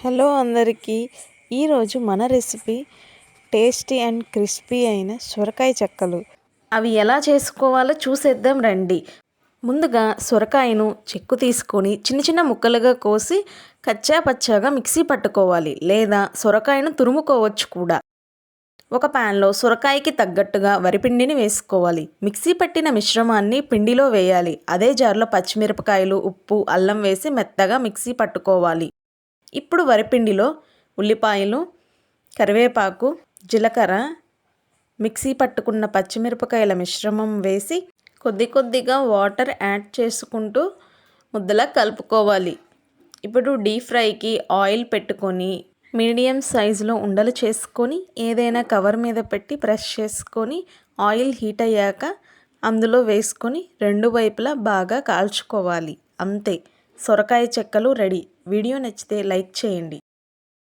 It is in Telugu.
హలో అందరికీ ఈరోజు మన రెసిపీ టేస్టీ అండ్ క్రిస్పీ అయిన సొరకాయ చెక్కలు. అవి ఎలా చేసుకోవాలో చూసేద్దాం రండి. ముందుగా సొరకాయను చెక్కు తీసుకొని చిన్న చిన్న ముక్కలుగా కోసి కచ్చా పచ్చాగా మిక్సీ పట్టుకోవాలి, లేదా సొరకాయను తురుముకోవచ్చు కూడా. ఒక ప్యాన్లో సొరకాయకి తగ్గట్టుగా వరిపిండిని వేసుకోవాలి. మిక్సీ పట్టిన మిశ్రమాన్ని పిండిలో వేయాలి. అదే జార్లో పచ్చిమిరపకాయలు, ఉప్పు, అల్లం వేసి మెత్తగా మిక్సీ పట్టుకోవాలి. ఇప్పుడు వరిపిండిలో ఉల్లిపాయలు, కరివేపాకు, జీలకర్ర, మిక్సీ పట్టుకున్న పచ్చిమిరపకాయల మిశ్రమం వేసి కొద్ది కొద్దిగా వాటర్ యాడ్ చేసుకుంటూ ముద్దలా కలుపుకోవాలి. ఇప్పుడు డీప్ ఫ్రైకి ఆయిల్ పెట్టుకొని మీడియం సైజులో ఉండలు చేసుకొని ఏదైనా కవర్ మీద పెట్టి ప్రెస్ చేసుకొని ఆయిల్ హీట్ అయ్యాక అందులో వేసుకొని రెండు వైపులా బాగా కాల్చుకోవాలి. అంతే, సొరకాయ చెక్కలు రెడీ. వీడియో నచ్చితే లైక్ చేయండి.